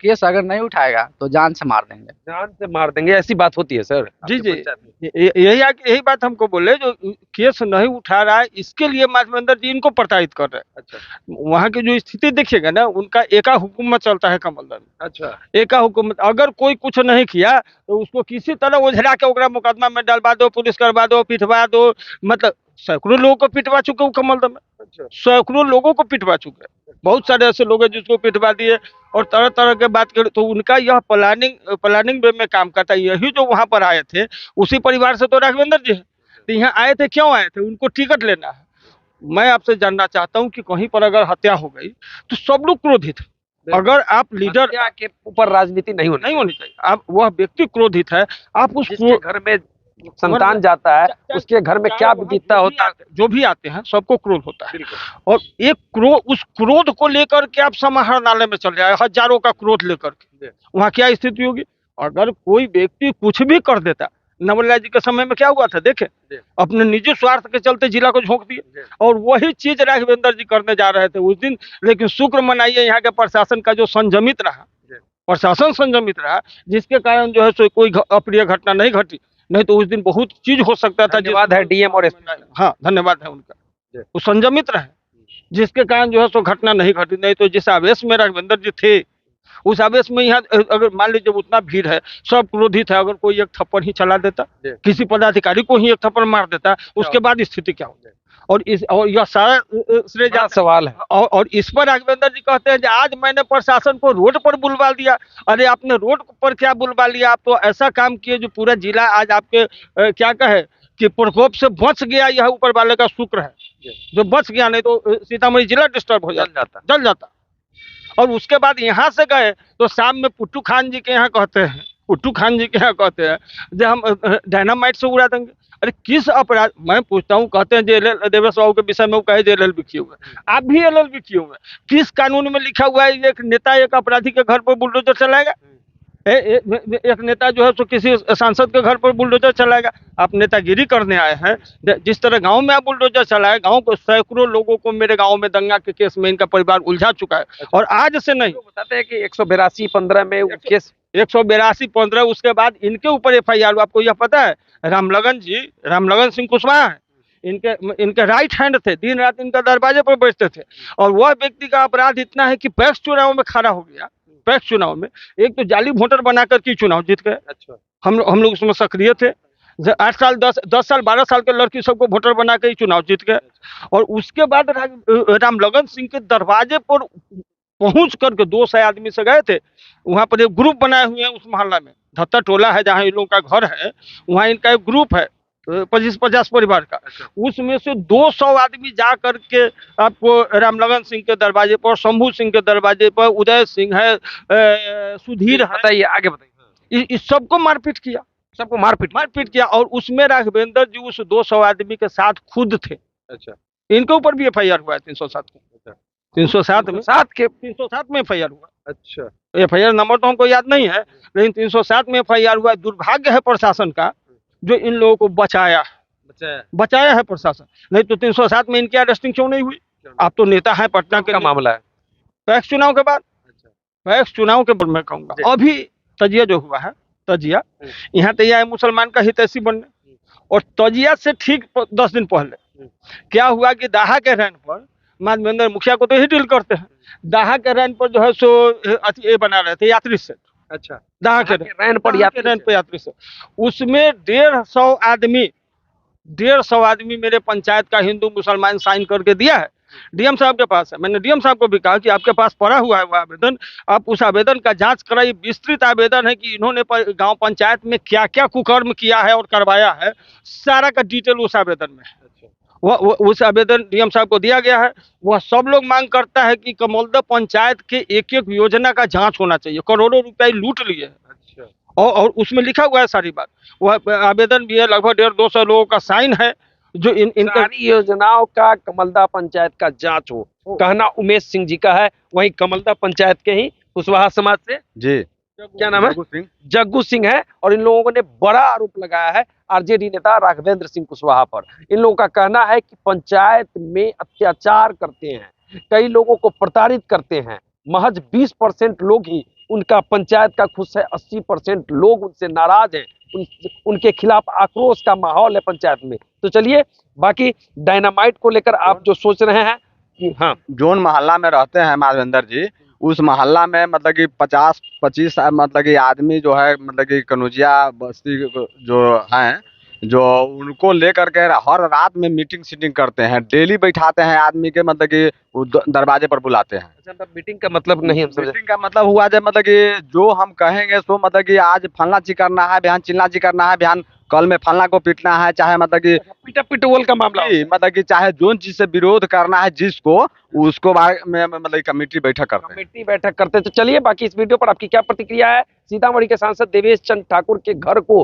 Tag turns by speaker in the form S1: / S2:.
S1: Case अगर नहीं उठाएगा तो जान से मार देंगे।
S2: जान से मार देंगे, ऐसी बात होती है सर
S3: जी
S2: आपके
S3: जी,
S2: पंचायत में?
S3: यही बात हमको बोले, जो केस नहीं उठा रहा है इसके लिए माधवेंद्र जी इनको प्रताड़ित कर रहे हैं।
S2: अच्छा
S3: वहाँ की जो स्थिति देखिएगा ना, उनका एका हुकूमत चलता है कमलदल में।
S2: अच्छा
S3: एका हुकूमत, अगर कोई कुछ नहीं किया तो उसको किसी तरह उझला के ओकरा मुकदमा में डलवा दो, पुलिस करवा दो, पिटवा दो। मतलब सैकड़ों लोगों को पिटवा चुके वो कमलदल में,
S2: अच्छा
S3: सैकड़ों लोगों को पिटवा चुके हैं। बहुत सारे ऐसे लोग हैं जिसको पिटवा दिए। और तरह तरह के बात करें तो उनका यह प्लानिंग वे में काम करता है। यही जो वहां पर आए थे उसी परिवार से तो राघवेंद्र जी है। तो यहाँ आए थे, क्यों आए थे? उनको टिकट लेना है। मैं आपसे जानना चाहता हूँ कि कहीं पर अगर हत्या हो गई तो सब लोग क्रोधित है। अगर आप लीडर
S2: हत्या के ऊपर राजनीति नहीं
S3: नहीं होनी चाहिए। आप, वह व्यक्ति क्रोधित है, आप उस
S2: जिसके घर में संतान जाता है उसके घर में क्या बीतता होता है।
S3: जो भी आते हैं सबको क्रोध होता है।
S2: बिल्कुल।
S3: और एक उस क्रोध को लेकर के आप समाहरणालय में चल जाए, हजारों का क्रोध लेकर के, वहाँ क्या स्थिति होगी? अगर कोई व्यक्ति कुछ भी कर देता, नवललाल जी के समय में क्या हुआ था देखे, अपने निजी स्वार्थ के चलते जिला को झोंक दिए। और वही चीज राघवेंद्र जी करने जा रहे थे उस दिन। लेकिन शुक्र मनाइए यहाँ के प्रशासन का जो संयमित रहा, प्रशासन संयमित रहा, जिसके कारण जो है सो कोई अप्रिय घटना नहीं घटी। नहीं तो उस दिन बहुत चीज हो सकता था।
S2: धन्यवाद है डीएम और एसपी।
S3: हाँ, धन्यवाद है उनका, वो संयमित रहे, जिसके कारण जो है सो घटना नहीं घटी। नहीं तो जिस आवेश में राघवेंद्र जी थे, उस आवेश में यहाँ अगर मान लीजिए उतना भीड़ है, सब क्रोधित है, अगर कोई एक थप्पड़ ही चला देता, किसी पदाधिकारी को ही एक थप्पड़ मार देता, उसके बाद स्थिति क्या हो जाए? और यह सारा श्रेय
S2: बड़ा सवाल है।
S3: और इस पर राघवेंद्र जी कहते हैं कि आज मैंने प्रशासन को रोड पर बुलवा दिया। अरे आपने रोड पर क्या बुलवा लिया? आप तो ऐसा काम किए जो पूरा जिला आज आपके क्या कहे कि प्रकोप से बच गया। यह ऊपर वाले का शुक्र है जो बच गया, नहीं तो सीतामढ़ी जिला डिस्टर्ब हो जाता, जल जाता। और उसके बाद यहाँ से गए तो शाम में पुट्टू खान जी के यहाँ कहते हैं, पुट्टू खान जी के यहाँ कहते हैं जो हम डायनामाइट से उड़ा देंगे। अरे किस अपराध? मैं पूछता हूँ, कहते हैं जेएलएल देवेश बाबू के विषय में वो कहे जेएलएलबी किए हुए, आप भी एलएलबी किए हुए। किस कानून में लिखा हुआ है एक नेता एक अपराधी के घर पर बुलडोजर चलाएगा? एक नेता जो है तो किसी सांसद के घर पर बुलडोजर चलाएगा? आप नेतागिरी करने आए हैं। जिस तरह गांव में आप बुलडोजर चलाए, गांव को सैकड़ों लोगों को, मेरे गांव में दंगा के केस में इनका परिवार उलझा चुका है। और आज से नहीं,
S2: बताते हैं कि 182-15 में वो केस
S3: 182-15, उसके बाद इनके ऊपर एफआईआर हुआ। आपको यह पता है, रामलगन सिंह कुशवाहा है, इनके राइट हैंड थे, दिन रात इनका दरवाजे पर बैठते थे। और वह व्यक्ति का अपराध इतना है कि पैक्स चुनाव में खड़ा हो गया। पैक्स चुनाव में एक तो जाली वोटर बनाकर के चुनाव जीत गए।
S2: अच्छा
S3: हम लोग उसमें सक्रिय थे। 8 साल 10 साल 12 साल के लड़की सबको वोटर बना के ही चुनाव जीत गए। और उसके बाद रामलगन सिंह के दरवाजे पर पहुंच करके 200 आदमी से गए थे। वहां पर एक ग्रुप बनाए हुए हैं उस मोहल्ला में, धत्ता टोला है जहाँ इन लोगों का घर है, वहाँ इनका एक ग्रुप है 25-50 परिवार का। उसमें से 200 आदमी जा करके आपको रामलगन सिंह के दरवाजे पर, शंभू सिंह के दरवाजे पर, उदय सिंह है, सुधीर है,
S2: बताइए, आगे बताइए।
S3: इस सबको मारपीट किया,
S2: सबको मारपीट
S3: किया। और उसमें राघवेंद्र जी उस 200 आदमी के साथ खुद थे।
S2: अच्छा
S3: इनके ऊपर भी एफआईआर हुआ है 307 में। 307 में एफआईआर हुआ।
S2: अच्छा
S3: एफआईआर नंबर तो हमको याद नहीं है, लेकिन 307 में एफआईआर हुआ है। दुर्भाग्य है प्रशासन का जो इन लोगों को बचाया है प्रशासन। नहीं तो 307 में इनकी अरेस्टिंग क्यों नहीं हुई? आप तो नेता हैं, पटना के
S2: मामला है।
S3: पैक्स चुनाव के बाद, पैक्स चुनाव के बाद मैं कहूँगा अभी तजिया जो हुआ है, तजिया यहाँ तैयार है मुसलमान का हितैषी बनने। और तजिया से ठीक 10 दिन पहले क्या हुआ कि दाहा के रैन पर, माधवेंद्र मुखिया को तो ही डील करते हैं, दाहा के रैन पर जो है सो ये बना रहे थे यात्री सेट।
S2: अच्छा
S3: दाहा के रैन पर यात्री सेट, उसमें 150 आदमी मेरे पंचायत का हिंदू मुसलमान साइन करके दिया है। डीएम साहब के पास है। मैंने डीएम साहब को भी कहा कि आपके पास पड़ा हुआ है वो आवेदन, आप उस आवेदन का जांच कराइए। विस्तृत आवेदन है कि इन्होंने गांव पंचायत में क्या क्या कुकर्म किया है और करवाया है, सारा का डिटेल उस आवेदन में है। उस आवेदन डीएम साहब को दिया गया है। वह सब लोग मांग करता है कि कमौलदा पंचायत के एक एक योजना का जांच होना चाहिए। करोड़ों रुपए लूट लिए। अच्छा। और उसमें लिखा हुआ है सारी बात। वह आवेदन भी है, लगभग 150-200 लोगों का साइन है जो इनका
S2: सारी योजनाओं का कमलदा पंचायत का जांच हो। कहना उमेश सिंह जी का है, वही कमलदा पंचायत के ही कुशवाहा समाज से
S1: जी,
S2: क्या नाम है, जग्गू सिंह है। और इन लोगों ने बड़ा आरोप लगाया है आरजेडी नेता राघवेंद्र सिंह कुशवाहा पर। इन लोगों का कहना है कि पंचायत में अत्याचार करते हैं, कई लोगों को प्रताड़ित करते हैं, महज 20% लोग ही उनका पंचायत का खुश है, 80% लोग उनसे नाराज हैं, उनके खिलाफ आक्रोश का माहौल है पंचायत में। तो चलिए बाकी डायनामाइट को लेकर आप जो सोच रहे हैं कि हाँ,
S4: जोन मोहल्ला में रहते हैं माधवेंद्र जी, उस मोहल्ला में मतलब कि 50-25 मतलब कि आदमी जो है, मतलब कि कनौजिया बस्ती जो हैं, जो उनको लेकर के हर रात में मीटिंग सीटिंग करते हैं, डेली बैठाते हैं आदमी के, मतलब कि वो दरवाजे पर बुलाते हैं।
S2: अच्छा, मतलब मीटिंग का मतलब नहीं हम समझे।
S4: मीटिंग का मतलब हुआ जब मतलब कि जो हम कहेंगे सो, मतलब कि आज फलना चीज करना है, बयान चिल्ला जी करना है, बयान कल में फलना को पीटना है, चाहे मतलब कि
S2: पीटा पिटोल का मामला हो।
S4: मतलब कि चाहे जोन चीज से विरोध करना है जिसको, उसको बारे में मतलब कमेटी बैठक करते हैं।
S2: कमेटी बैठक करते हैं। तो चलिए बाकी इस वीडियो पर आपकी क्या प्रतिक्रिया है। सीतामढ़ी के सांसद देवेश चंद ठाकुर के घर को